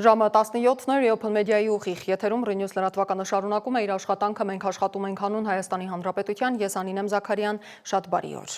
Ժամը 17-ն է Open Media-ի ուղիղ եթերում Renews լրատվականը շարունակում է իր աշխատանքը, մենք աշխատում ենք հանուն Հայաստանի Հանրապետության, ես Անինեմ Զաքարյան, շատ բարի օր։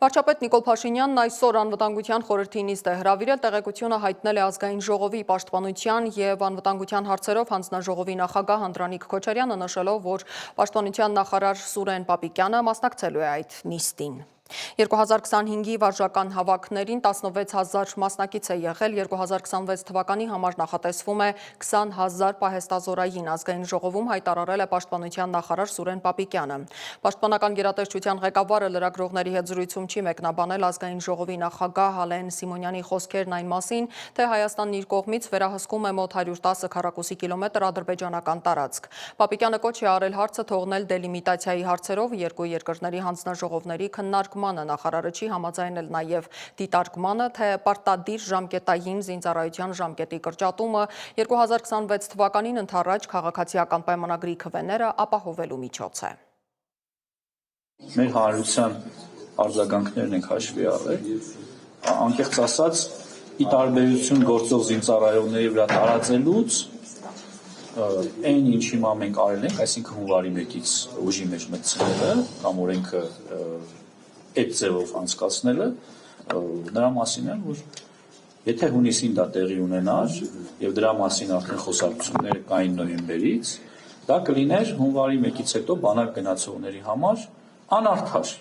Վարչապետ Նիկոլ Փաշինյանն այսօր անվտանգության խորհրդի նիստ է հրավիրել, տեղեկությունը հայտնել է ազգային ժողովի պաշտպանության եւ անվտանգության հարցերով հանձնաժողովի նախագահ Անդրանիկ Քոչարյանը, նշելով, որ պաշտպանության նախարար Սուրեն Պապիկյանը մասնակցելու է այդ նիստին։ 2025-ի վարժական հավաքներին 16,000 մասնակից է եղել, 2026 թվականի համար նախատեսվում է 20,000 պահեստազորային, ազգային ժողովում հայտարարել է պաշտպանության նախարար Սուրեն Պապիկյանը։ Պաշտպանական գերատեսչության ղեկավարը լրագրողների հետ զրույցում չի մեկնաբանել ազգային ժողովի նախագահ Ալեն Սիմոնյանի խոսքերն այն մասին, թե Հայաստանն իր կողմից վերահսկում է մոտ 110 քառակուսի կիլոմետր ադրբեջանական տարածք։ Պապիկյանը կոչ է արել հարցը թողնել դելիմիտացիայի հարցերով երկու երկրների հանձնաժողովների քննարկմանը, նախարարը չի համաձայնել նաև դիտարկմանը, թե պարտադիր ժամկետային զինծառայության ժամկետի կրճատումը 2026 թվականին ընդառաջ քաղաքացիական պայմանագրի քվեները ապահովելու միջոց է։ Մեր հանրության արձագանքներն ենք հաշվի առել, անկեղծ ասած, ի տարբերություն գործող զինծառայողների վրա տարածելուց այն ինչ հիմա մենք արել ենք, այսինքն հունվարի 1-ից ուժի մեջ մտցնելը կամ օրենքը այդ ձևով անցկացնելը, նրա մասին են, որ եթե հունիսին դա տեղի ունենար եւ դրա մասին արդեն խոսակցությունները կային նոյեմբերից, դա կլիներ հունվարի 1-ից հետո բանակ գնացողների համար անարդար։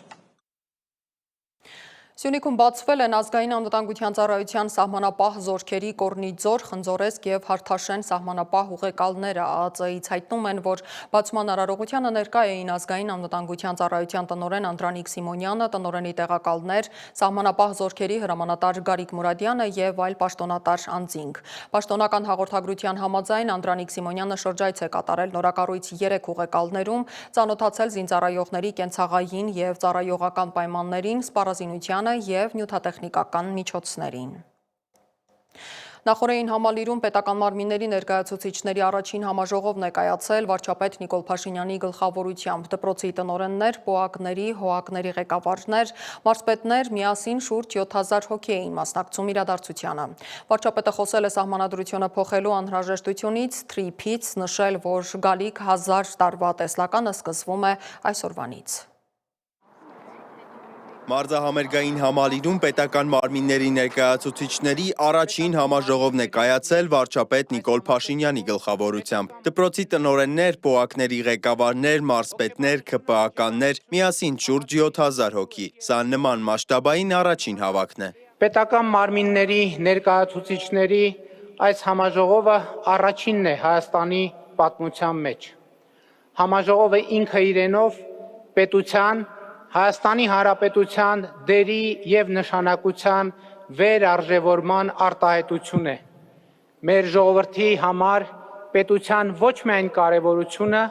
Սյունիքում բացվել են ազգային անվտանգության ծառայության սահմանապահ զորքերի Կորնիձոր, Խնձորեսկ եւ Հարթաշեն սահմանապահ ուղեկալները ԱԱԾ-ից հայտնում են, որ բացման արարողությանը ներկա էին ազգային անվտանգության ծառայության տնօրեն Անդրանիկ Սիմոնյանը, տնօրենի տեղակալներ, սահմանապահ զորքերի հրամանատար Գարիկ Մուրադյանը եւ այլ պաշտոնատար անձինք։ Պաշտոնական հաղորդագրության համաձայն Անդրանիկ Սիմոնյանը շրջայց է կատարել նորակառույց 3 ուղեկալներում, ծանոթացել զինծառայողների կենցաղային եւ ծառայողական պայմաններին, սպառազինությանը և նյութատեխնիկական միջոցներին։ Նախորդին համալիրում պետական մարմինների ներկայացուցիչների առաջին համաժողովն է կայացել վարչապետ Նիկոլ Փաշինյանի գլխավորությամբ։ Դպրոցի տնօրեններ, ՊՕԱԿ-ների, ՀՕԱԿ-ների ղեկավարներ, մարզպետներ միասին շուրջ 7000 հոգի էին մասնակցում իրադարձությանը։ Վարչապետը խոսել է սահմանադրությունը փոխելու անհրաժեշտությունից, թրիփից, նշել, որ գալիք 1000 տարվա տեսլականը սկսվում է այսօրվանից։ Մարզահամերգային համալիրում պետական մարմինների ներկայացուցիչների առաջին համաժողովն է կայացել վարչապետ Նիկոլ Փաշինյանի գլխավորությամբ։ Դպրոցի տնօրեններ, ՊՕԱԿ-ների ղեկավարներ, մարզպետներ, ՔՊԱ-կաններ միասին շուրջ 7000 հոգի։ Սա նման մասշտաբային առաջին հավաքն է։ Պետական մարմինների ներկայացուցիչների այս համաժողովը առաջինն է Հայաստանի պատմության մեջ։ Համաժողովը ինքը իրենով պետության Հայաստանի Հանրապետության դերի եւ նշանակության վերարժևորման արտահայտություն է։ Մեր ժողովրդի համար պետության ոչ միայն կարևորությունը,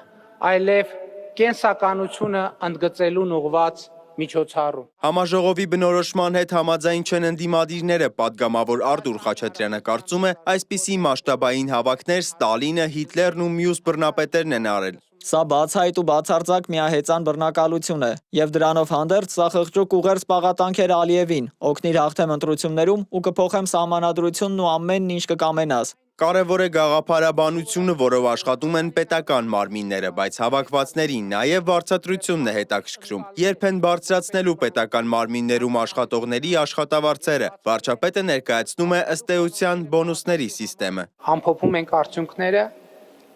այլև կենսականությունը ընդգծելուն ուղղված միջոցառում։ Համաժողովի բնորոշման հետ համաձայն չեն ընդդիմադիրները, պատգամավոր Արտուր Խաչատրյանը կարծում է, այսպիսի մասշտաբային հավաքներ Ստալինը, Հիտլերն ու մյուս բռնապետերն են արել։ Սա բացահայտ ու բացարձակ միահեծան բռնակալություն է, եւ դրանով հանդերձ սա խղճուկ ուղերձ պաղատանքեր Ալիևին, օգնիր հաղթեմ ընտրություններում ու կփոխեմ սահմանադրությունն ու ամենն ինչ կկամենաս։ Կարևոր է գաղափարաբանությունը, որով աշխատում են պետական մարմինները, բայց հավաքվածներին նաև վարձատրությունն է հետաքրքրում։ Երբ են բարձրացնելու պետական մարմիններում աշխատողների աշխատավարձերը, վարչապետը ներկայացնում է ըստ էության բոնուսների սիստեմը։ Ամփոփում ենք արդյունքները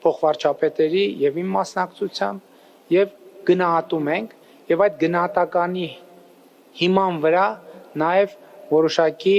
փոխվարչապետերի եւ իմ մասնակցությամբ եւ գնահատում ենք եւ այդ գնահատականի հիման վրա նաեւ որոշակի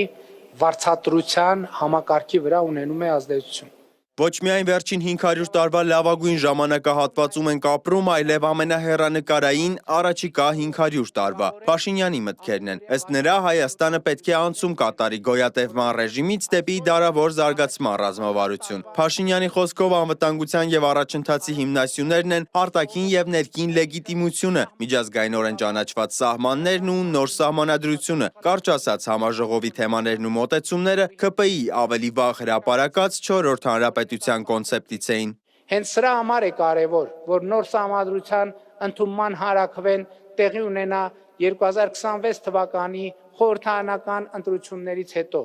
վարձատրության համակարգի վրա ունենում է ազդեցություն։ Ոչ միայն վերջին 500 տարվա լավագույն ժամանակահատվածում ենք ապրում, այլև ամենահեռանկարային առաջիկա 500 տարվա։ Փաշինյանի մտքերն են։ Ըստ նրա Հայաստանը պետք է անցում կատարի գոյատևման ռեժիմից դեպի դարավոր զարգացման ռազմավարություն։ Փաշինյանի խոսքով անվտանգության եւ առաջընթացի հիմնասյուներն են արտաքին եւ ներքին լեգիտիմությունը, միջազգայինորեն ճանաչված սահմաններն ու նոր սահմանադրությունը։ Կարճ ասած, համաժողովի թեմաներն ու մոտեցումները ՔՊԻ ավելի վաղ հրապարակած 4-րդ հանրապետության կոնցեպտից էին։ Հենց սրա համար է կարևոր, որ նոր սահմանադրության ընդունման հարաքվեն տեղի ունենա 2026 թվականի խորհրդարանական ընտրություններից հետո։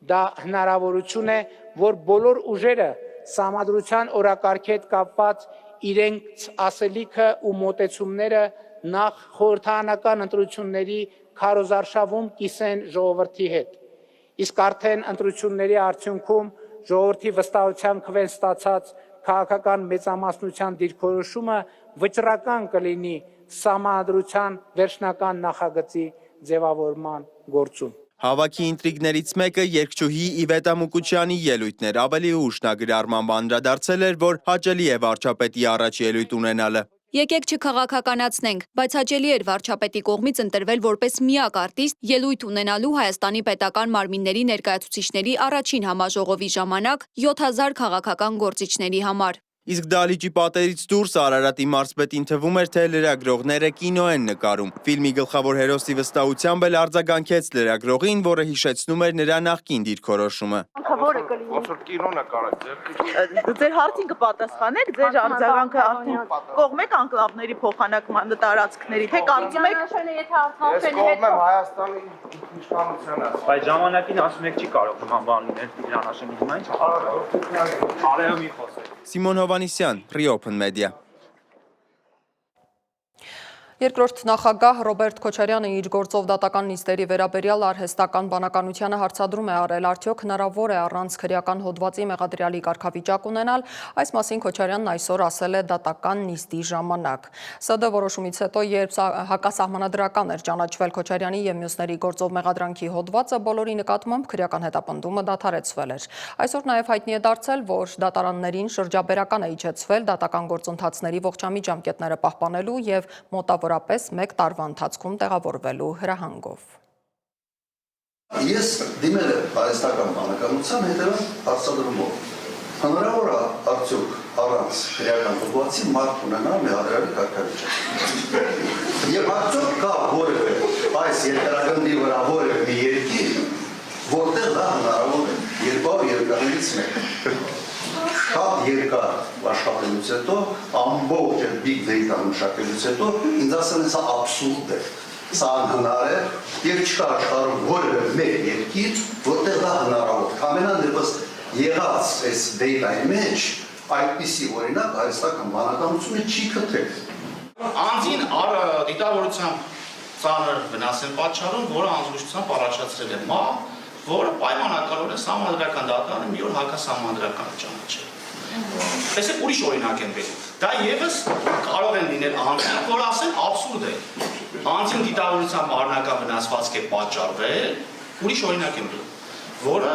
Դա հնարավորություն է, որ բոլոր ուժերը համադրության օրակարգի հետ կապված իրենց ասելիքը ու մոտեցումները նախ խորհրդարանական ընտրությունների քարոզարշավում կիսեն ժողովրդի հետ։ Իսկ արդեն ընտրությունների արդյունքում ժողովրդի վստահության քվեն ստացած քաղաքական մեծամասնության դիրքորոշումը վճռական կլինի համադրության վերջնական նախագծի ձևավորման գործում։ Հավաքի ինտրիգներից մեկը երկչուհի Իվետա Մուկուչյանի ելույթն էր, ավելի ուշ նա գրառմամբ անդրադարձել էր, որ հաճելի է վարչապետի առաջ ելույթ ունենալը։ Եկեք չքաղաքականացնենք, բայց հաճելի էր վարչապետի կողմից ընտրվել որպես միակ արտիստ ելույթ ունենալու Հայաստանի պետական մարմինների ներկայացուցիչների առաջին համաժողովի ժամանակ 7000 քաղաքական գործիչների համար։ Իսկ դահլիճի պատերից դուրս Արարատի մարզպետին թվում էր, թե լրագրողները կինո են նկարում։ Ֆիլմի գլխավոր հերոսի վստահությամբ էլ արձագանքեց լրագրողին, որը հիշեցնում էր նրա նախկին դիրքորոշումը։ Ոնց որ կինո նկարեք, Ձեր հարցին կպատասխանեք, ձեր արձագանքը արդեն կողմեք անկլավների փոխանակման տարածքների, թե կարծում եք ես կողմ եմ Հայաստանի իշխանությանը։ Բայց ժամանակին ասում եք չի կարող նման բան լինել Տիգրան Հաշեմի հիմա ինչ արել մի խոսեք։ Սիմոն Հովանիսյան, Reopen Media։ Երկրորդ նախագահ Ռոբերտ Քոչարյանը իր գործով դատական նիստերի վերաբերյալ արհեստական բանականությանը հարցադրում է արել, արդյոք հնարավոր է առանց քրեական հոդվածի մեղադրյալի կարգավիճակ ունենալ, այս մասին Քոչարյանն այսօր ասել է դատական նիստի ժամանակ։ ՍԴ որոշումից հետո, երբ հակասահմանադրական էր ճանաչվել Քոչարյանի և մյուսների գործով մեղադրանքի հոդվածը, բոլորի նկատմամբ քրեական հետապնդումը դադարեցվել էր։ Այսօր նաև հայտնի է դարձել, որ դատարաններին շրջաբերական է իջեցվել դատական գործընթացների ողջամիտ ժամկետները պահպանելու և մոտավորապես մեկ տարվա ընթացքում տեղավորվելու հրահանգով։ Ես դիմել եմ հայաստական բանականության հետևած հարցադրումով։ Հնարավոր է արդյոք առանց քրեական հոդվածի մարդ ունենալ մեղադրյալի կարգավիճակ։ Եվ արդյոք կա որևէ այս երկրագնդի վրա որևէ մի երկիր, որտեղ դա հնարավոր է, երկու երկրներից մեկը։ Շատ երկար աշխատելուց հետո, ամբողջ այդ big data մշակելուց հետո, ինձ ասել են, սա աբսուրդ է, սա անհնար է, և չկա աշխարհում որևէ մեկ երկիր, որտեղ դա հնարավոր է։ Ամենանդեպս եղած այս data-ի մեջ այդպիսի օրինակ հայաստական բանականությունը չի գտել։ Անձին դիտավորությամբ ծանր վնաս են պատճառում, որը անզուգությամբ առաջացրել է մահ, որը պայմանականորեն սահմանադրական դատարանը մի օր հակասահմանադրական ճանաչել։ Տեսեք, ուրիշ օրինակ եմ բերում։ Դա եւս կարող են լինել անձինք, որ ասեն աբսուրդ է։ Անձին դիտավորությամբ առնական վնասվածք է պատճառվել, ուրիշ օրինակ եմ բերում, որը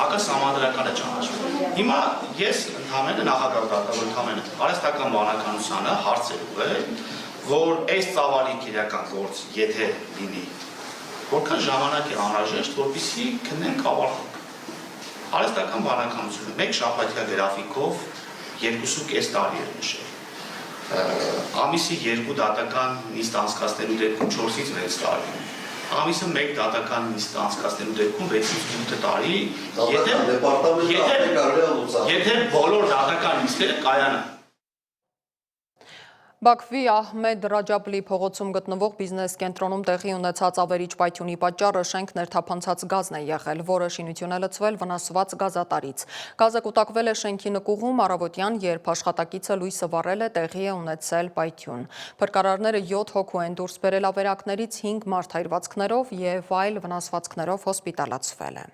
հակասահմանադրական է ճանաչվել։ Հիմա ես ընդհանրապես նախագահ դատավոր ընդհանրապես արհեստական բանականությանը հարցեր ուղղել, որ այս ծավալի քրեական գործ եթե լինի, որքան ժամանակ է անհրաժեշտ, որպեսզի քննենք ավարտենք։ Արհեստական բանականությունը մեկ շաբաթյա գրաֆիկով 2.5 տարի էր նշել։ Ամիսի 2 դատական նիստ անցկացնելու դեպքում 4-ից 6 տարի։ Ամիսը 1 դատական նիստ անցկացնելու դեպքում 6-ից 8 տարի, եթե բոլոր դատական նիստերը կայանան։ Բաքվի Ահմեդ Ռաջաբլի փողոցում գտնվող բիզնես կենտրոնում տեղի ունեցած ավերիչ պայթյունի պատճառը շենք ներթափանցած գազն է եղել, որը շինություն է լցվել վնասված գազատարից։ Գազը կուտակվել է շենքի նկուղում առավոտյան, երբ աշխատակիցը լույսը վառել է, տեղի է ունեցել պայթյուն։ Փրկարարները 7 հոգու են դուրս բերել ավերակներից, 5 մարդ հայրվածքներով և այլ վնասվածքներով հոսպիտալացվել է։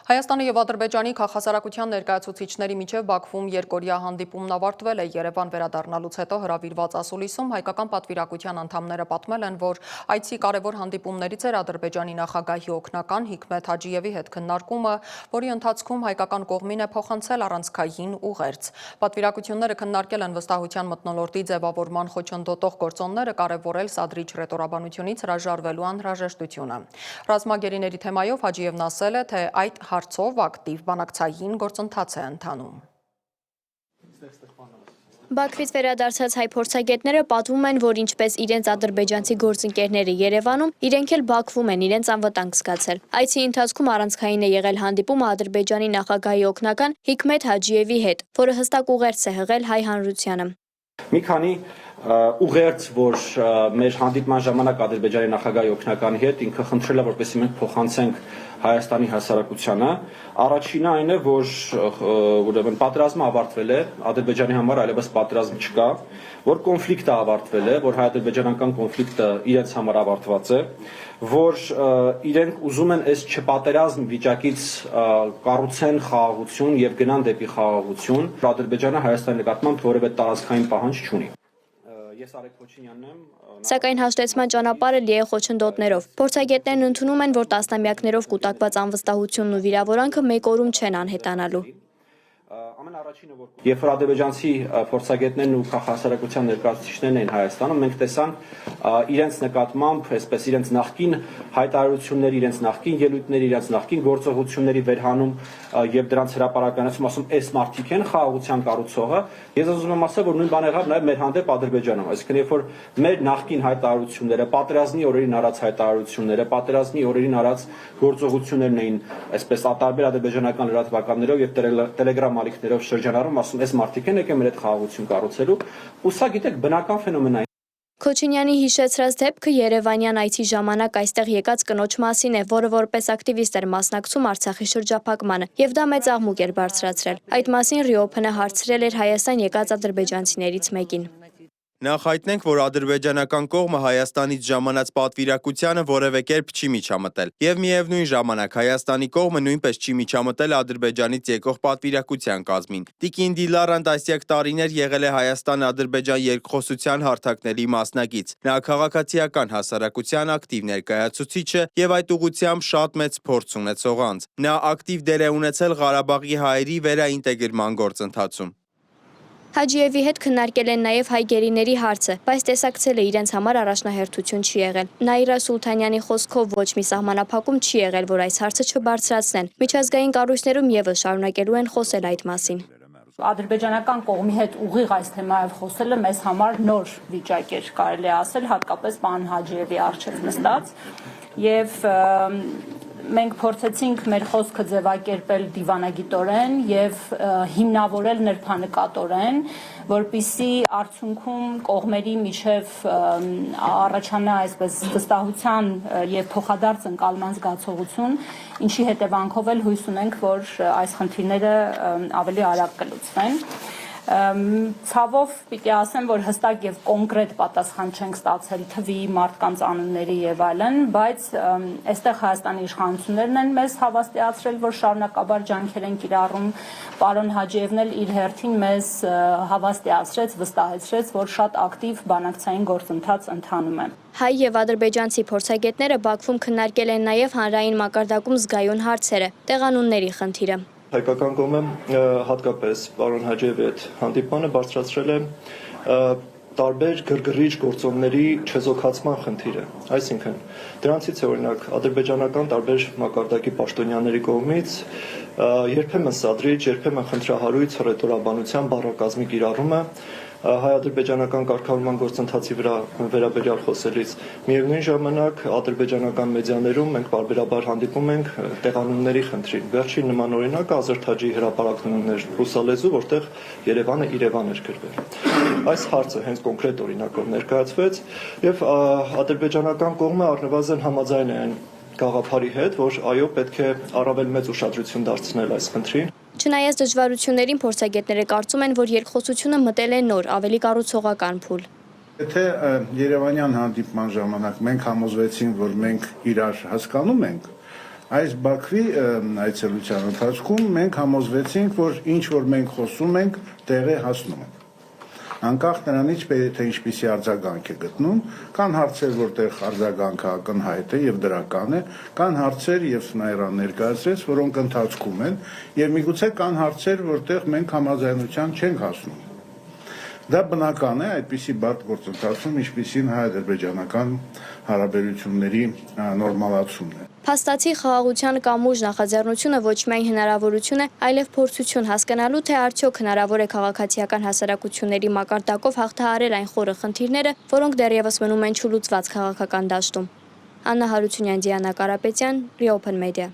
Հայաստանի և Ադրբեջանի քաղաքասարակության ներկայացուցիչների միջև Բաքվում երկօրյա հանդիպումն ավարտվել է։ Երևան վերադառնալուց հետո հրավիրված ասուլիսում հայկական պատվիրակության անդամները պատմել են, որ այցի կարևոր հանդիպումներից էր Ադրբեջանի նախագահի օգնական Հիկմեթ Հաջիևի հետ քննարկումը, որի ընթացքում հայկական կողմին է փոխանցել առանցքային ուղերձ։ Պատվիրակությունները քննարկել են վստահության մթնոլորտի ձևավորման խոչընդոտող գործոնները, կարևորել սադրիչ ռետորաբանությունից հրաժարվելու անհրաժեշտությունը։ Ռազմագերիների թեմայով Հաջիևն ասել է, թե այդ հարցով ակտիվ բանակցային գործընթաց է ընթանում։ Բաքվից վերադարձած հայ փորձագետները պատմում են, որ ինչպես իրենց ադրբեջանցի գործընկերները Երևանում, իրենք էլ Բաքվում են իրենց անվտանգ զգացել։ Այցի ընթացքում առանցքային է եղել հանդիպումը Ադրբեջանի նախագահի օգնական Հիկմեթ Հաջիևի հետ, որը հստակ ուղերձ է հղել հայ հանրությանը։ Մի քանի ուղերձ, որ մեր հանդիպման ժամանակ Ադրբեջանի նախագահի օգնականի հետ ինքը խնդրել է, որպեսզի մենք փոխանցենք Հայաստանի հասարակությանը։ Առաջինը այն է, որ ուրեմն պատերազմը ավարտվել է, Ադրբեջանի համար այլևս պատերազմ չկա, որ կոնֆլիկտը ավարտվել է, որ հայ-ադրբեջանական կոնֆլիկտը իրենց համար ավարտված է, որ իրենք ուզում են այս չպատերազմ վիճակից կառուցեն խաղաղություն եւ գնան դեպի խաղաղություն, Ադրբեջանը Հայաստանի նկատմամբ որևէ տարածքային պահանջ չունի։ Ես Արեգ Քոչինյանն եմ։ Սակայն հաշտեցման ճանապարհը լի է խոչընդոտներով։ Փորձագետներն ընդունում են, որ տասնամյակներով կուտակված անվստահությունն ու վիրավորանքը մեկ օրում չեն անհետանալու։ Ամեն առաջինը, որ երբ որ ադրբեջանցի փորձագետներն ու քաղաքասարակության ներկայացուցիչներն էին Հայաստանում, մենք տեսանք իրենց նկատմամբ, այսպես իրենց նախկին հայտարարությունների, իրենց նախկին ելույթների, իրենց նախկին գործողությունների վերհանում եւ դրանց հրապարականացում, ասում, այս մարդիկ են խաղաղության կառուցողը։ Ես ուզում եմ ասել, որ նույն բանը եղավ նաեւ մեր հանդեպ Ադրբեջանում, այսինքն երբ որ մեր նախկին հայտարարությունները, պատերազմի օրերին արած հայտարարությունները, պատերազմի օրերին արած գործողություններն էին, այսպես տարբեր ադրբեջանական լրատվականներով եւ տելեգրամ ալիքներով շրջանառում, ասում, այս մարդիկ են եկել մեր հետ խաղաղություն կառուցելու, ու սա գիտեք բնական ֆենոմեն է։ Քոչինյանի հիշեցրած դեպքը Երևանյան այցի ժամանակ այստեղ եկած կնոջ մասին է, որը որպես ակտիվիստ էր մասնակցում Արցախի շրջափակմանը, եւ դա մեծ աղմուկ էր բարձրացրել։ Այդ մասին Ռիոփն հարցրել էր Հայաստան եկած ադրբեջանցիներից մեկին։ Նախ հայտնենք, որ ադրբեջանական կողմը Հայաստանից ժամանած պատվիրակությանը որևէ կերպ չի միջամտել, եւ միևնույն ժամանակ Հայաստանի կողմը նույնպես չի միջամտել Ադրբեջանից եկող պատվիրակության կազմին։ Տիկին Դիլարան տասնյակ տարիներ եղել է Հայաստան-Ադրբեջան երկխոսության հարթակների մասնակից։ Նա քաղաքացիական հասարակության ակտիվ ներկայացուցիչ է եւ այդ ուղղությամբ շատ մեծ փորձ ունեցող անձ։ Նա ակտիվ դեր է ունեցել Ղարաբաղի հայերի վերաինտեգրման գործընթացում։ Հաջիևի հետ քննարկել են նաև հայ գերիների հարցը, բայց տեսակցել է իրենց համար առաջնահերթություն չի եղել։ Նաիրա Սուլթանյանի խոսքով ոչ մի սահմանափակում չի եղել, որ այս հարցը չբարձրացնեն։ Միջազգային կառույցներում եւս շարունակելու են խոսել այդ մասին։ Ադրբեջանական կողմի հետ ուղիղ այս թեմայով խոսելը մեզ համար նոր վիճակ էր, կարելի է ասել, հատկապես պարոն Հաջիևի առջև նստած, եւ մենք փորձեցինք մեր խոսքը ձևակերպել դիվանագիտորեն եւ հիմնավորել նրբանկատորեն, որպիսի արդյունքում կողմերի միջև առաջանա այսպես վստահության եւ փոխադարձ ընկալման զգացողություն, ինչի հետևանքով էլ հույս ունենք, որ այս խնդիրները ավելի արագ կլուծվեն։ Ցավով պիտի ասեմ, որ հստակ եւ կոնկրետ պատասխան չենք ստացել թվի, մարդկանց անունների եւ այլն, բայց այստեղ Հայաստանի իշխանություններն են մեզ հավաստիացրել, որ շարունակաբար ջանքեր են կիրառում, պարոն Հաջիևն էլ իր հերթին մեզ հավաստիացրեց, վստահեցրեց, որ շատ ակտիվ բանակցային գործընթաց ընթանում է։ Հայ եւ ադրբեջանցի փորձագետները Բաքվում քննարկել են նաեւ հանրային մակարդակում զգայուն հարցերը, տեղանունների խնդիրը։ Հայկական կողմը հատկապես պարոն Հաջիևի հետ հանդիպանը բարձրացրել է տարբեր գրգռիչ գործոնների չեզոքացման խնդիրը, այսինքն դրանցից է օրինակ ադրբեջանական տարբեր մակարդակի պաշտոնյաների կողմից երբեմն սադրիչ, երբեմն խնդրահարույց հռետորաբանության բառակազմի կիրառումը հայ-ադրբեջանական կարգավորման գործընթացի վրա վերաբերյալ խոսելիս միևնույն ժամանակ ադրբեջանական մեդիաներում մենք բարբերաբար հանդիպում ենք տեղանունների խնդրին։ Վերջին նման օրինակը Ազերտ Հաջիի հրապարակումն էր ռուսալեզու, որտեղ Երևանը Իրևան էր գրվել։ Այս հարցը հենց կոնկրետ օրինակով ներկայացվեց եւ ադրբեջանական կողմը առնվազն համաձայն է այն գաղափարի հետ, որ այո, պետք է առավել մեծ ուշադրություն դարձնել այս խնդրին։ Չնայած դժվարություններին փորձագետները կարծում են, որ երկխոսությունը մտել է նոր, ավելի կառուցողական փուլ։ Եթե Երևանյան հանդիպման ժամանակ մենք համոզվեցինք, որ մենք իրար հասկանում ենք, այս Բաքվի այցելության ընթացքում մենք համոզվեցինք, որ ինչ որ մենք խոսում ենք, տեղ է հասնում ենք։ Անկախ նրանից, թե ինչպիսի արձագանք է գտնում, կան հարցեր, որտեղ արձագանքը ակնհայտ է եւ դրական է, կան հարցեր եւ Նաիրան ներկայացրեց, որոնք ընթացքում են, եւ միգուցե կան հարցեր, որտեղ մենք համաձայնության չենք հասնում։ Դա բնական է այդպիսի բարդ գործընթացում, ինչպիսին հայ-ադրբեջանական հարաբերությունների նորմալացումն է։ Փաստացի խաղաղության կամուրջ նախաձեռնությունը ոչ միայն հնարավորություն է, այլև փորձություն հասկանալու, թե արդյոք հնարավոր է քաղաքացիական հասարակությունների մակարդակով հաղթահարել այն խորը խնդիրները, որոնք դեռևս մնում են չլուծված քաղաքական դաշտում։ Աննա Հարությունյան, Դիանա Կարապետյան, Reopen Media։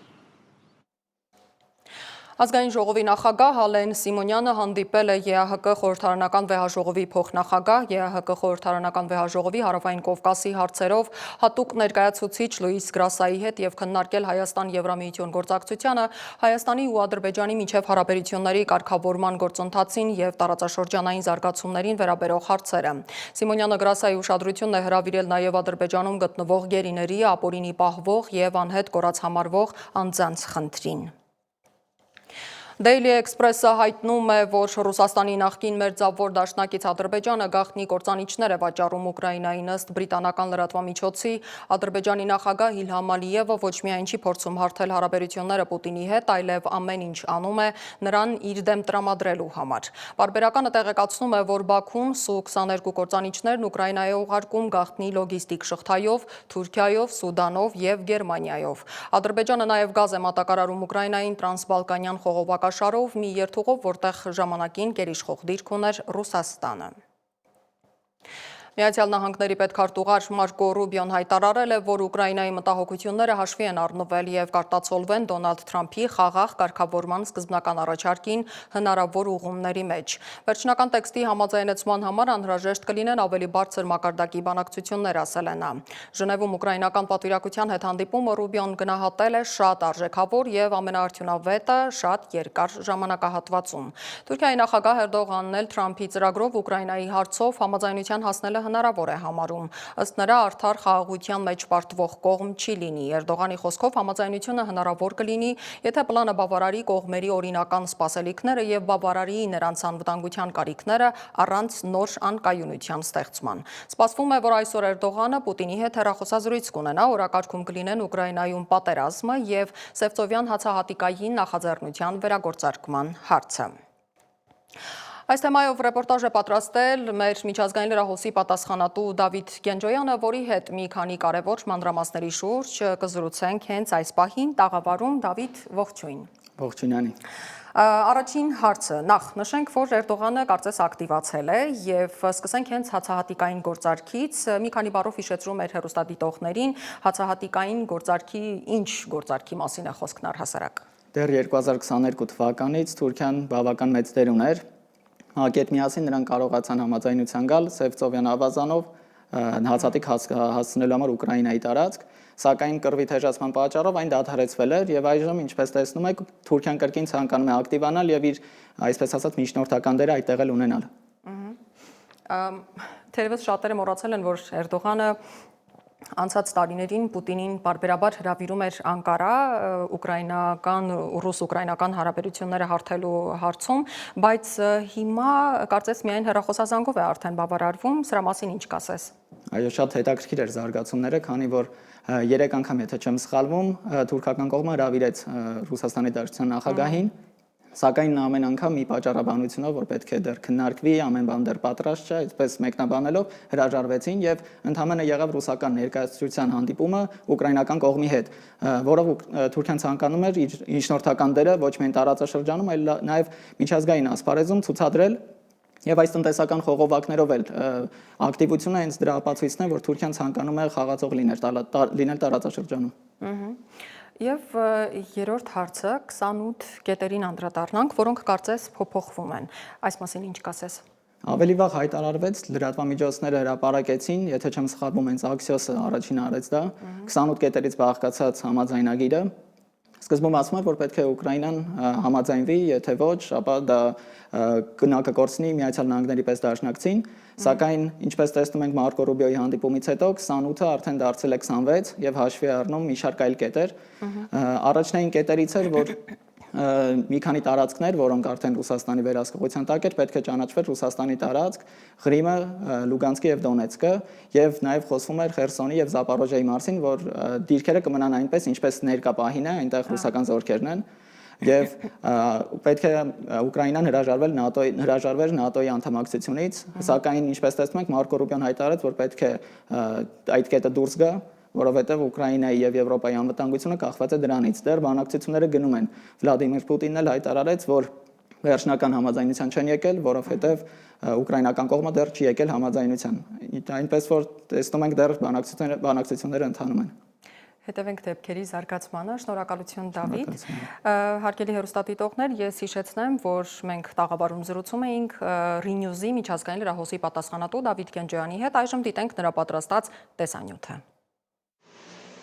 Ազգային ժողովի նախագահ Հալեն Սիմոնյանը հանդիպել է ԵԱՀԿ խորհրդարանական վեհաժողովի փոխնախագահ, ԵԱՀԿ խորհրդարանական վեհաժողովի Հարավային Կովկասի հարցերով հատուկ ներկայացուցիչ Լուիս Գրասայի հետ եւ քննարկել Հայաստան-Եվրամիություն գործակցությանը, Հայաստանի ու Ադրբեջանի միջև հարաբերությունների կարգավորման գործընթացին եւ տարածաշրջանային զարգացումներին վերաբերող հարցերը։ Սիմոնյանը Գրասայի ուշադրությունն է հրավիրել նաեւ Ադրբեջանում գտնվող գերիների, ապօրինի պահվող եւ անհետ կորած համարվող անձանց խնդրին։ Daily Express-ը հայտնում է, որ Ռուսաստանի նախկին մերձավոր դաշնակից Ադրբեջանը գաղտնի կործանիչներ է վաճառում Ուկրաինային ըստ բրիտանական լրատվամիջոցի, Ադրբեջանի նախագահ Իլհամ Ալիևը ոչ միայն չի փորձում հարթել հարաբերությունները Պուտինի հետ, այլև ամեն ինչ անում է նրան իր դեմ տրամադրելու համար։ Պարբերականը տեղեկացնում է, որ Բաքուն Սու-22 կործանիչներն Ուկրաինա է ուղարկում գաղտնի լոգիստիկ շղթայով, Թուրքիայով, Սուդանով եւ Գերմանիայով։ Ադրբեջանը նաեւ գազ է մատակարարում Ուկրաինային տրանսբալկանյան խողովակաշարով մի երթուղով, որտեղ ժամանակին գերիշխող դիրք ուներ Ռուսաստանը։ Միացյալ Նահանգների պետքարտուղար Մարկո Ռուբիոն հայտարարել է, որ Ուկրաինայի մտահոգությունները հաշվի են առնվել եւ կարտացոլվեն Դոնալդ Թրամփի խաղաղ կարգավորման սկզբնական առաջարկին հնարավոր ուղումների մեջ։ Վերջնական տեքստի համաձայնեցման համար անհրաժեշտ կլինեն ավելի բարձր մակարդակի բանակցություններ, ասել է նա։ Ժնևում ուկրաինական պատվիրակության հետ հանդիպումը Ռուբիոն գնահատել է շատ արժեքավոր եւ ամենաարդյունավետը շատ երկար ժամանակահատվածում։ Թուրքիայի նախագահ Էրդողանն էլ Թրամփի ծրագրով Ուկրաինայի հարցով համաձայնության հասնել հնարավոր է համարում։ Ըստ նրա արդար խաղաղության մեջ պարտվող կողմ չի լինի։ Էրդողանի խոսքով համաձայնությունը հնարավոր կլինի, եթե պլանը բավարարի կողմերի օրինական սպասելիքները եւ բավարարի նրանց անվտանգության կարիքները առանց նոր անկայունության ստեղծման։ Սպասվում է, որ այսօր Էրդողանը Պուտինի հետ հեռախոսազրույց կունենա, օրակարգում կլինեն Ուկրաինայում պատերազմը եւ Սևծովյան հացահատիկային նախաձեռնության վերագործարկման հարցը։ Այս թեմայով ռեպորտաժ է պատրաստել մեր միջազգային լրահոսի պատասխանատու Դավիթ Գենջոյանը, որի հետ մի քանի կարևոր մանրամասների շուրջ կզրուցենք հենց այս պահին։ Տաղավարում Դավիթ, ողջույն։ Ողջույն Անի։ Առաջին հարցը, նախ նշենք, որ Էրդողանը կարծես ակտիվացել է եւ սկսենք հենց հացահատիկային գործարքից, մի քանի բառով հիշեցրու մեր հեռուստադիտողներին, հացահատիկային գործարքի ինչ գործարքի մասին է խոսքն առհասարակ։ Դեռ 2022 թվականից Թուրքիան բավական մեծ դեր ուներ Հակետ միասին նրանք կարողացան համաձայնության գալ Սևծովյան ավազանով հացատիկ հասցնելու համար Ուկրաինայի տարածք, սակայն կռվի թեժացման պատճառով այն դադարեցվել էր եւ այժմ, ինչպես տեսնում եք, Թուրքիան կրկին ցանկանում է ակտիվանալ եւ իր, այսպես ասած, միջնորդական դերը այդտեղ էլ ունենալ։ Թերևս շատերը մոռացել են, որ Էրդողանը անցած տարիներին Պուտինին պարբերաբար հրավիրում էր Անկարա ռուս-ուկրաինական հարաբերությունները հարթելու հարցում, բայց հիմա կարծես միայն հեռախոսազանգով է արդեն բավարարվում, սրա մասին ինչ կասես։ Այո, շատ հետաքրքիր էր զարգացումները, քանի որ 3 անգամ, եթե չեմ սխալվում, թուրքական կողմը հրավիրեց Ռուսաստանի Դաշնության նախագահին, սակայն ամեն անգամ մի պատճառաբանությունով, որ պետք է դեռ քննարկվի, ամեն բան դեռ պատրաստ չէ, այսպես մեկնաբանելով հրաժարվեցին եւ ընդհանրապես եղավ ռուսական ներկայացուցչության հանդիպումը ուկրաինական կողմի հետ, որով Թուրքիան ցանկանում էր իր ինժնորդական դերը ոչ միայն տարածաշրջանում, այլ նաեւ միջազգային ասպարեզում ցուցադրել եւ այս տնտեսական խողովակներով էլ ակտիվությունը հենց դրա ապացույցն է, որ Թուրքիան ցանկանում է խաղացող լինել տարածաշրջանում։ Եվ երրորդ հարցը 28 կետերին անդրադառնանք, որոնք կարծես փոփոխվում են։ Այս մասին ինչ կասես։ Ավելի վաղ հայտարարվեց, լրատվամիջոցները հրապարակեցին, եթե չեմ սխալվում, հենց Axios-ը առաջինը արեց դա, 28 կետերից բաղկացած համաձայնագիրը։ Սկզբում ասում էր, որ պետք է Ուկրաինան համաձայնվի, եթե ոչ, ապա դա կկործնի Միացյալ Նահանգների պես դաշնակցին, սակայն ինչպես տեսնում ենք Մարկո Ռուբիոյի հանդիպումից հետո 28-ը արդեն դարձել է 26 եւ հաշվի առնում մի շարք այլ կետեր։ Առաջնային կետերից էր, որ մի քանի տարածքներ, որոնք արդեն Ռուսաստանի վերահսկողության տակ էր, պետք է ճանաչվեր Ռուսաստանի տարածք, Ղրիմը, Լուգանսկը եւ Դոնեցկը, եւ նաեւ խոսվում էր Խերսոնի եւ Զապորոժիայի մասին, որ դիրքերը կմնան այնպես, ինչպես ներկա պահին է, այնտեղ ռուսական զորքերն են։ Եվ պետք է Ուկրաինան հրաժարվեր ՆԱՏՕ-ի անդամակցությունից, սակայն ինչպես տեսնում ենք Մարկո Ռուբիոն հայտարարեց, որ պետք է այդ կետը դուրս գա, որովհետև Ուկրաինայի եւ Եվրոպայի անվտանգությունը կախված է դրանից։ Դեռ բանակցությունները գնում են։ Վլադիմիր Պուտինն էլ հայտարարեց, որ վերջնական համաձայնության չեն եկել, որովհետև ուկրաինական կողմը դեռ չի եկել համաձայնության։ Այնպես որ տեսնում ենք դեռ բանակցությունները ընթանում են։ Հետևենք դեպքերի զարգացմանը, շնորհակալություն Դավիթ։ Հարգելի հեռուստադիտողներ, ես հիշեցնեմ, որ մենք տաղավարում զրուցում էինք Renews-ի միջազգային լրահոսի պատասխանատու Դավիթ Գենջոյանի հետ, այժմ դիտենք նրա պատրաստած տեսանյութը։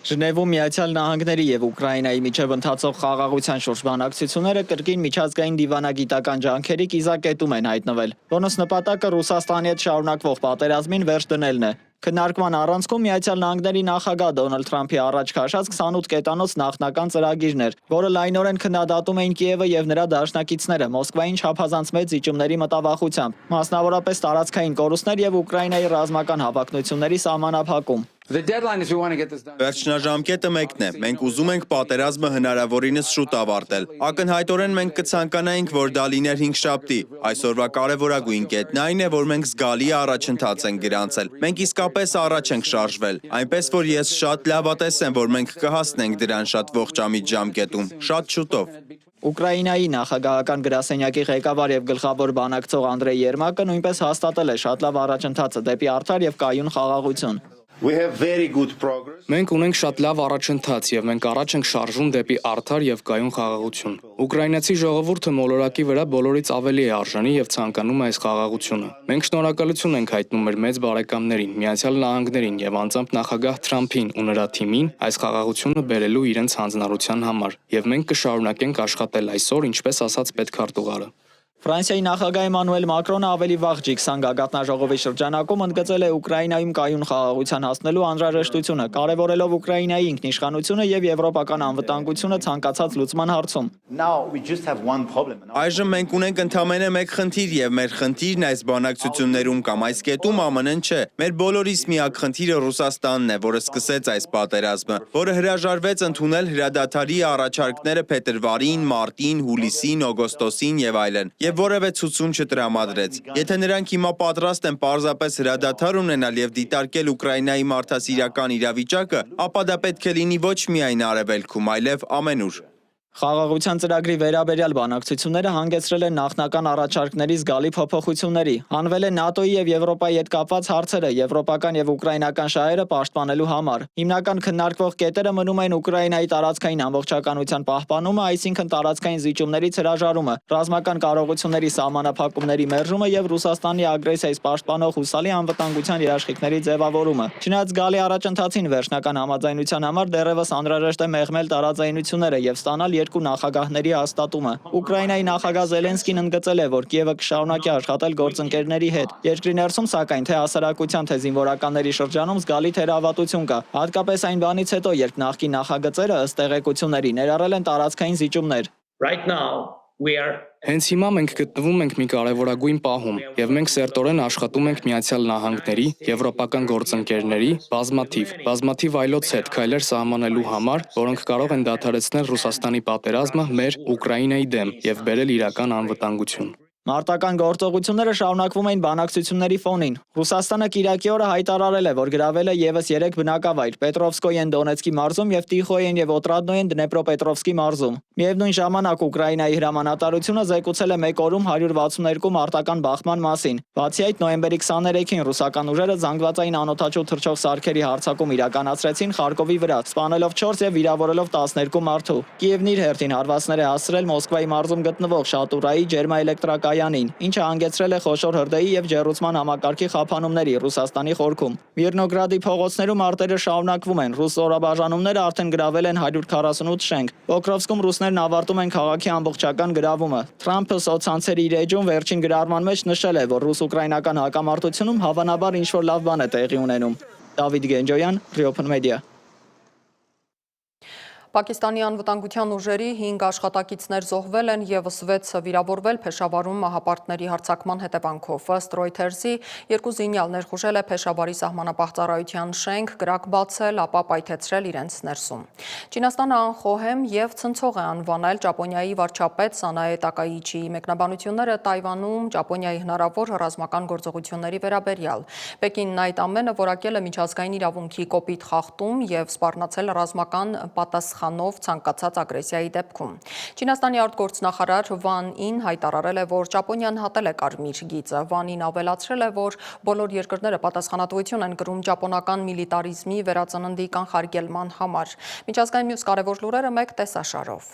Ժնևում Միացյալ Նահանգների եւ Ուկրաինայի միջև ընթացող խաղաղության շուրջ բանակցությունները կրկին միջազգային դիվանագիտական ջանքերի կիզակետում են հայտնվել, որոնց նպատակը Ռուսաստանի հետ շարունակվող պատերազմին վերջ դնելն է։ Քննարկման առանցքում Միացյալ Նահանգների նախագահ Դոնալդ Թրամփի առաջ քաշած 28 կետանոց նախնական ծրագիրն էր, որը լայնորեն քննադատում էին Կիևը եւ նրա դաշնակիցները Մոսկվային չափազանց մեծ զիջումների մտավախությամբ, մասնավորապես տարածքային կորուստներ եւ Ուկրաինայի ռազմական հավակնությունների սահմանափակում։ Վերջնաժամկետը մեկն է։ Մենք ուզում ենք պատերազմը հնարավորինս շուտ ավարտել։ Ակնհայտորեն մենք կցանկանայինք, որ դա լիներ 5 շաբթի։ Այսօրվա կարևորագույն կետն այն է, որ մենք զգալի առաջընթաց ենք գրանցել։ Մենք իսկապես առաջ ենք շարժվել։ Այնպես որ ես շատ լավատես եմ, որ մենք կհասնենք դրան շատ ողջամիտ ժամկետում, շատ շուտով։ Ուկրաինայի նախագահական գրասենյակի ղեկավար եւ գլխավոր բանակցող Անդրեյ Երմակը նույնպես հաստատել է շատ լավ առաջընթացը դեպի արդար եւ կայուն խաղաղություն։ Մենք ունենք շատ լավ առաջընթաց եւ մենք առաջ ենք շարժվում դեպի արդար եւ կայուն խաղաղություն։ Ուկրաինացի ժողովուրդը մոլորակի վրա բոլորից ավելի է արժանի եւ ցանկանում է այս խաղաղությունը։ Մենք շնորհակալություն ենք հայտնում մեր մեծ բարեկամներին, Միացյալ Նահանգներին եւ անձամբ նախագահ Թրամփին ու նրա թիմին այս խաղաղությունը բերելու իրենց հանձնարարության համար եւ մենք կշարունակենք աշխատել այսօր, ինչպես ասաց պետքարտուղարը։ Ֆրանսիայի նախագահ Էմանուել Մակրոնը ավելի վաղ G20 գագաթնաժողովի շրջանակում ընդգծել է Ուկրաինայում կայուն խաղաղության հասնելու անհրաժեշտությունը, կարևորելով Ուկրաինայի ինքնիշխանությունը եւ եվրոպական անվտանգությունը ցանկացած լուծման հարցում։ Այժմ մենք ունենք ընդամենը մեկ խնդիր եւ մեր խնդիրն այս բանակցություններում կամ այս կետում ԱՄՆ-ն չէ։ Մեր բոլորիս միակ խնդիրը Ռուսաստանն է, որը սկսեց այս պատերազմը, որը հրաժարվեց ընդունել հրադադարի առաջարկները փետրվարին, մարտին, հուլիսին, օգոստոսին եւ այլն։ Եվ որևէ ցուցում չտրամադրեց։ Եթե նրանք հիմա պատրաստ են պարզապես հրադադար ունենալ եւ դիտարկել Ուկրաինայի մարդասիրական իրավիճակը, ապա դա պետք է լինի ոչ միայն արևելքում, այլև ամենուր։ Խաղաղության ծրագրի վերաբերյալ բանակցությունները հանգեցրել են նախնական առաջարկների զգալի փոփոխությունների։ Հանվել է ՆԱՏՕ-ի եւ Եվրոպայի հետ կապված հարցերը եվրոպական եւ ուկրաինական շահերը պաշտպանելու համար։ Հիմնական քննարկվող կետերը մնում են Ուկրաինայի տարածքային ամբողջականության պահպանումը, այսինքն տարածքային զիջումներից հրաժարումը, ռազմական կարողությունների սահմանափակումների մերժումը եւ Ռուսաստանի ագրեսիայից պաշտպանող հուսալի անվտանգության երաշխիքների ձևավորումը։ Չնայած զգալի առաջընթացին վերջնական համաձայնության համար դեռևս անհրաժեշտ է մեղմել տարածայնությունները եւ ստանալ երկու նախագահների հաստատումը։ Ուկրաինայի նախագահ Զելենսկին ընդգծել է, որ Կիևը կշարունակի աշխատել գործընկերների հետ։ Երկրի ներսում սակայն թե հասարակության, թե զինվորականների շրջանում զգալի թերահավատություն կա, հատկապես այն բանից հետո, երբ նախկին նախագծերը ըստ տեղեկությունների ներառել են տարածքային զիջումներ։ Հենց հիմա մենք գտնվում ենք մի կարևորագույն պահում, եւ մենք սերտորեն աշխատում ենք Միացյալ Նահանգների, եվրոպական գործընկերների, բազմաթիվ այլոց հետ քայլեր սահմանելու համար, որոնք կարող են դադարեցնել Ռուսաստանի պատերազմը մեր Ուկրաինայի դեմ եւ բերել իրական անվտանգություն։ Մարտական գործողությունները շարունակվում էին բանակցությունների ֆոնին։ Ռուսաստանը Կիրակի օրը հայտարարել է, որ գրավել է եւս 3 բնակավայր՝ Պետրովսկոյեն Դոնեցկի մարզում եւ Տիխոյեն եւ Օտրադնոյեն Դնեպրոպետրովսկի մարզում։ Միևնույն ժամանակ Ուկրաինայի հրամանատարությունը զեկուցել է 1 օրում 162 մարտական բախման մասին։ Բացի այդ, նոյեմբերի 23-ին ռուսական ուժերը զանգվածային անօդաչու թռչող սարքերի հարձակում իրականացրեցին Խարկովի վրա, սպանելով 4 եւ վիրավորելով 12 մարդու։ Կիևն իր հերթին հարվածներ է հասցրել Մոսկվայի մարզում գտնվող Շատուրայի ջերմաէլեկտրակայանին, ինչը հանգեցրել է խոշոր հրդեհի եւ ջեռուցման համակարգի խափանումների Ռուսաստանի խորքում։ Միրնոգրադի փողոցներում արտերը շարունակվում են։ Ռուս զորաբաժանումները արդեն գրավել են 148 շենք։ Պոկրովսկում ռուսներն ավարտում են քաղաքի ամբողջական գրավումը։ Թրամփը սոցցանցերի իր էջում վերջին գրառման մեջ նշել է, որ ռուս-ուկրաինական հակամարտությունում հավանաբար ինչ-որ լավ բան է տեղի ունենում։ Դավիթ Գենջոյան, Open Media։ Պակիստանի անվտանգության ուժերի 5 աշխատակիցներ զոհվել են եւս 6 վիրավորվել Փեշավարում մահապարտների հարձակման հետևանքով։ Ըստ Reuters-ի 2 զինյալ ներխուժել է Փեշավարի սահմանապահ ծառայության շենք, կրակ բացել, ապա պայթեցրել իրենց ներսում։ Չինաստանը անխոհեմ եւ ցնցող է անվանել Ճապոնիայի վարչապետ Սանաե Տակաիչիի մեկնաբանությունները Թայվանում Ճապոնիայի հնարավոր ռազմական գործողությունների վերաբերյալ։ Պեկինն այդ ամենը որակել է միջազգային իրավունքի կոպիտ խախտում եւ սպառնացել ռազմական պատասխան պատասխանով ցանկացած ագրեսիայի դեպքում։ Չինաստանի արտգործնախարար Վան Ին հայտարարել է, որ Ճապոնիան հատել է կարմիր գիծը։ Վան Ին ավելացրել է, որ բոլոր երկրները պատասխանատվություն են կրում ճապոնական միլիտարիզմի վերածննդի կանխարգելման համար։ Միջազգային մյուս կարևոր լուրերը մեկ տեսաշարով։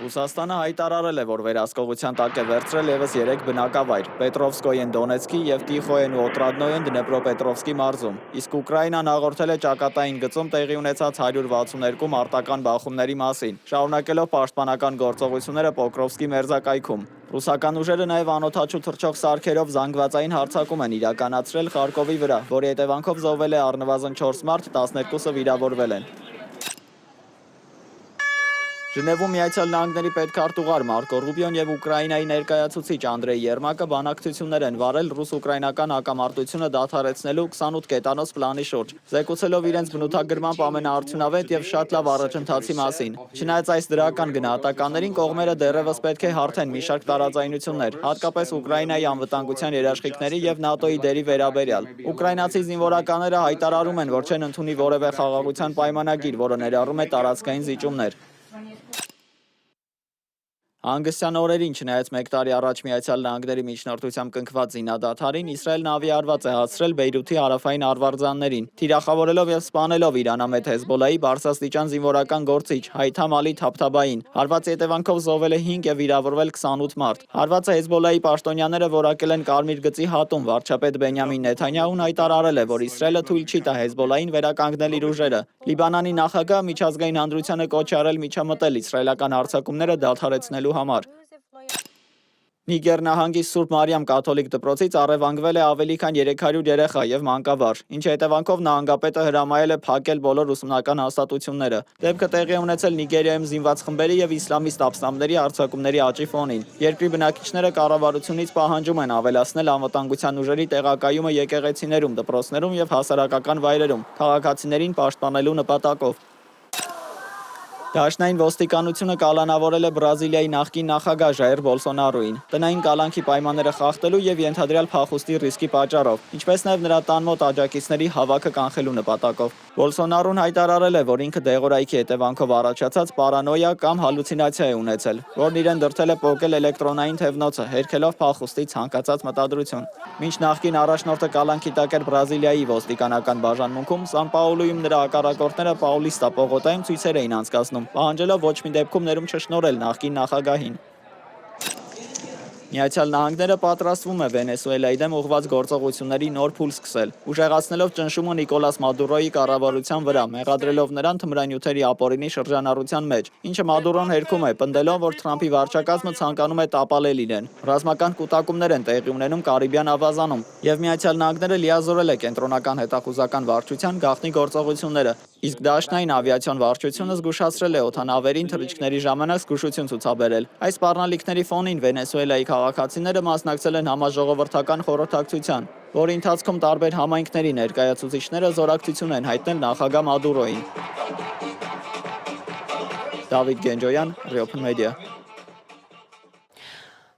Ռուսաստանը հայտարարել է, որ վերահսկողության տակ է վերցրել ևս 3 բնակավայր՝ Պետրովսկոյեն Դոնեցկի եւ Տիխոյեն ու Օտրադնոյեն Դնեպրոպետրովսկի մարզում, իսկ Ուկրաինան հաղորդել է ճակատային գծում տեղի ունեցած 162 մարտական բախումների մասին, շարունակելով պաշտպանական գործողությունները Պոկրովսկի մերձակայքում։ Ռուսական ուժերը նաև անօդաչու թռչող սարքերով զանգվածային հարձակում են իրականացրել Խարկովի վրա, որի հետևանքով զոհվել է առնվազն 4 մարդ, 12-ը վիրավորվել են։ Ժնևում Միացյալ Նահանգների պետքարտուղար Մարկո Ռուբիոն եւ Ուկրաինայի ներկայացուցիչ Անդրեյ Երմակը բանակցություններ են վարել ռուս-ուկրաինական հակամարտությունը դադարեցնելու 28 կետանոց պլանի շուրջ, զեկուցելով իրենց բնութագրմամբ ամենաարդյունավետ եւ շատ լավ առաջընթացի մասին։ Չնայած այս դրական գնահատականներին, կողմերը դեռևս պետք է հարթեն մի շարք տարաձայնություններ, հատկապես Ուկրաինայի անվտանգության երաշխիքների եւ ՆԱՏՕ-ի դերի վերաբերյալ։ Ուկրաինացի զինվորականները հայտարարում են, որ չեն ընդունի որևէ խաղաղության պայմանագիր, որը ներառում է տարածքային զիջումներ։ Հանգստյան օրերին, չնայած 1 տարի առաջ Միացյալ Նահանգների միջնորդությամբ կնքված զինադադարին, Իսրայելն ավիաառված է հասցրել Բեյրութի հարավային արվարձաններին, թիրախավորելով եւ սպանելով իրանամետ Հեզբոլայի բարձրաստիճան զինվորական գործիչ Հայթամ Ալի Թաբթաբային։ Հարվածի հետևանքով զոհվել է 5 եւ վիրավորվել 28 մարդ։ Հարվածը Հեզբոլայի պաշտոնյաները որակել են Կարմիր գծի հատում։ Վարչապետ Բենյամին Նեթանյահուն հայտարարել է, որ Իսրայելը թույլ չի տա Հեզբոլային վերականգնել իր ուժերը։ Լիբանանի նախագահ միջազգային հանրությանը կոչ է արել միջամտել իսրայելական հարձակումները դադարեցնելու համար։ Նիգեր նահանգի Սուրբ Մարիամ կաթոլիկ դպրոցից առևանգվել է ավելի քան 300 երեխա եւ մանկավար, ինչի հետևանքով նահանգապետը հրամայել է փակել բոլոր ուսումնական հաստատությունները։ Դեպքը տեղի է ունեցել Նիգերիայում զինված խմբերի եւ իսլամիստ ապստամբների հարձակումների աճի ֆոնին։ Երկրի բնակիչները կառավարությունից պահանջում են ավելացնել անվտանգության ուժերի տեղակայումը եկեղեցիներում, դպրոցներում եւ հասարակական վայրերում, քաղաքացիներին պաշտպանելու նպատակով։ Դաշնային ոստիկանությունը կալանավորել է Բրազիլիայի նախկին նախագահ Ժայր Բոլսոնարոին, տնային կալանքի պայմանները խախտելու եւ ենթադրյալ փախուստի ռիսկի պատճառով, ինչպես նաեւ նրա տան մոտ աջակիցների հավաքը կանխելու նպատակով։ Բոլսոնարոն հայտարարել է, որ ինքը դեղորայքի հետևանքով առաջացած պարանոյա կամ հալյուցինացիա է ունեցել, որն իրեն դրդել է պոկել էլեկտրոնային թևնոցը, հերքելով փախուստի ցանկացած մտադրություն։ Մինչ նախկին առաջնորդը կալանքի տակ էր Բրազիլիայի ոստիկանական բաժանմունքում, Սան Պաուլոյում նրա հակառակորդները Պաուլիստա պողոտայում ցույցեր էին անցկացնում, պահանջելով ոչ մի դեպքում ներում չշնորհել նախկին նախագահին։ Միացյալ Նահանգները պատրաստվում է Վենեսուելայի դեմ ուղղված գործողությունների նոր փուլ սկսել, ուժեղացնելով ճնշումը Նիկոլաս Մադուրոյի կառավարության վրա, մեղադրելով նրան թմրանյութերի ապօրինի շրջանառության մեջ, ինչը Մադուրոն հերքում է, պնդելով, որ Թրամփի վարչակազմը ցանկանում է տապալել իրեն։ Ռազմական կուտակումներ են տեղի ունենում Կարիբյան ավազանում, եւ Միացյալ Նահանգները լիազորել է կենտրոնական հետախուզական վարչության գաղտնի գործողությունները, իսկ դաշնային ավիացիոն վարչությունը զգուշացրել է օդանավերին թռիչքների ժամանակ զգուշություն ցուցաբերել։ Այս սպառնալիքների ֆոնին Վենեսուելայի քաղաքացիները մասնակցել են համաժողովրդական խորհրդակցության, որի ընթացքում տարբեր համայնքների ներկայացուցիչները զորակցություն են հայտնել նախագահ Մադուրոյին։ Դավիթ Գենջոյան, Ռիոփն մեդիա։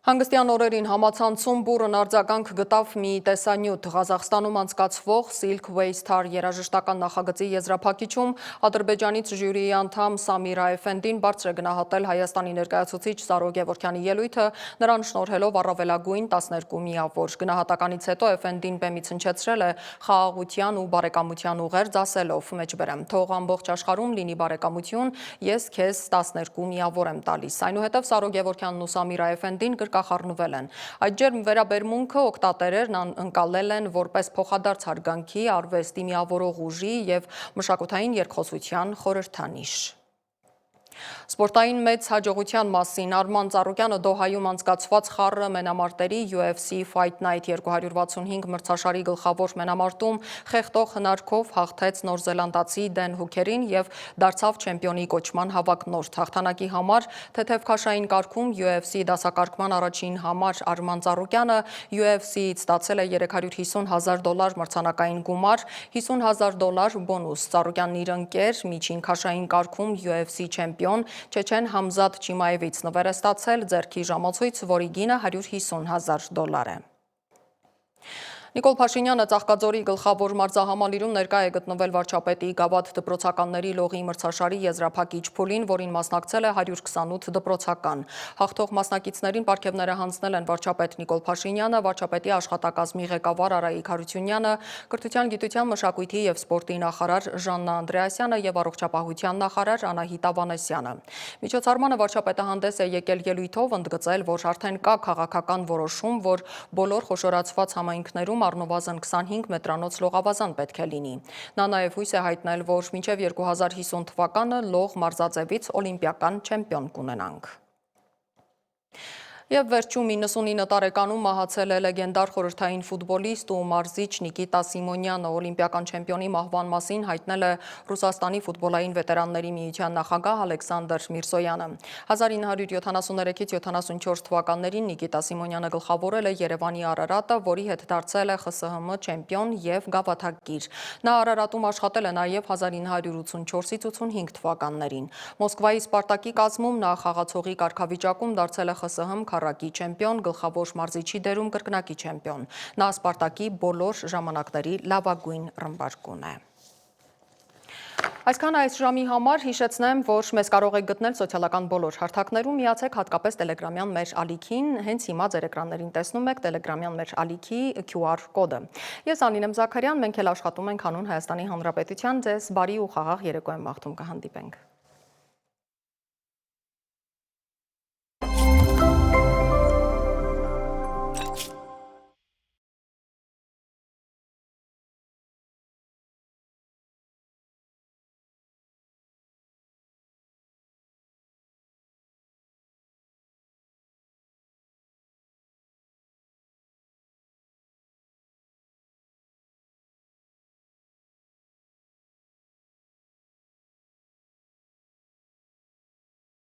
Հանգստյան օրերին համացանցում բուռն արձագանք գտավ մի տեսանյութ Ղազախստանում անցկացվող Silk Way Star երաժշտական նախագծի եզրափակիչում Ադրբեջանից ժյուրիի անդամ Սամիրա Էֆենդին բարձր է գնահատել Հայաստանի ներկայացուցիչ Սարո Գևորգյանի ելույթը, նրան շնորհելով առավելագույն 12 միավոր։ Գնահատականից հետո Էֆենդին բեմից հնչեցրել է խաղաղության ու բարեկամության ուղերձ, ասելով՝ մեջբերեմ, թող ամբողջ աշխարհում լինի բարեկամություն, ես քեզ 12 միավոր եմ տալիս։ Այնուհետև Սարո Գևորգյանն ու Սամիրա Էֆենդին կախառնվել են։ Այդ ջերմ վերաբերմունքը օգտատերերն ընկալել են որպես փոխադարձ հարգանքի, արվեստի միավորող ուժի եւ մշակութային երկխոսության խորհրդանիշ։ Սպորտային մեծ հաջողության մասին Արման Ծառուկյանը Դոհայում անցկացված խառը մենամարտերի UFC Fight Night 265 մրցաշարի գլխավոր մենամարտում խեղդող հնարքով հաղթեց նորզելանդացի Դեն Հուքերին եւ դարձավ չեմպիոնի կոչման հավակնորդ։ Հաղթանակի համար թեթև քաշային կարգում UFC դասակարգման առաջին համար Արման Ծառուկյանը UFC-ից ստացել է $350,000 մրցանակային գումար, $50,000 բոնուս։ Ծառուկյանն իր ընկեր միջին քաշային կարգում UFC չեմպիոն Չեչեն Համզատ Չիմայևից նվեր է ստացել ձեռքի ժամացույց, որի գինը $150,000 է։ Նիկոլ Փաշինյանը Ծաղկաձորի գլխավոր մարզահամալիրում ներկա է գտնվել վարչապետի գավաթ դպրոցականների լողի մրցաշարի եզրափակիչ փուլին, որին մասնակցել է 128 դպրոցական։ Հաղթող մասնակիցներին պարգևները հանձնել են վարչապետ Նիկոլ Փաշինյանը, վարչապետի աշխատակազմի ղեկավար Արայիկ Հարությունյանը, Կրթության, գիտության, մշակույթի եւ սպորտի նախարար Ժաննա Անդրեասյանը եւ առողջապահության նախարար Անահիտ Ավանեսյանը։ Միջոցառմանը վարչապետը հանդես է եկել ելույթով, ընդգծել, որ արդեն կա քաղաքական որոշում, որ բոլոր խոշորացված համայնքներում առնվազն 25 մետրանոց լողավազան պետք է լինի։ Նա նաև հույս է հայտնել, որ մինչև 2050 թվականը լող մարզաձևից օլիմպիական չեմպիոն կունենանք։ Եվ վերջում 99 տարեկանում մահացել է լեգենդար խորհրդային ֆուտբոլիստ ու մարզիչ Նիկիտա Սիմոնյանը, օլիմպիական չեմպիոնի մահվան մասին հայտնել է Ռուսաստանի ֆուտբոլային վետերանների միության նախագահ Ալեքսանդր Միրզոյանը։ 1973-ից 74 թվականներին Նիկիտա Սիմոնյանը գլխավորել է Երևանի Արարատը, որի հետ դարձել է ԽՍՀՄ չեմպիոն եւ գավաթակիր։ Նա Արարատում աշխատել է նաև 1984-ից 85 թվականներին։ Մոսկվայի Սպարտակի կազմում նա խաղացողի կարգավիճակում դարձել է ԽՍՀՄ քառակի չեմպիոն, գլխավոր մարզիչի դերում կրկնակի չեմպիոն։ Նա Սպարտակի բոլոր ժամանակների լավագույն ռմբարկուն է։ Այսքան այս ժամի համար հիշեցնեմ, որ մեզ կարող եք գտնել սոցիալական բոլոր հարթակներում, միացեք հատկապես Տելեգրամյան մեր ալիքին, հենց հիմա ձեր էկրաններին տեսնում եք Տելեգրամյան մեր ալիքի QR կոդը։ Ես Անին եմ Զաքարյան, մենք էլ աշխատում ենք հանուն Հայաստանի Հանրապետության, ձեզ բարի ու խաղաղ երեկո եմ մաղթում, կհանդիպենք։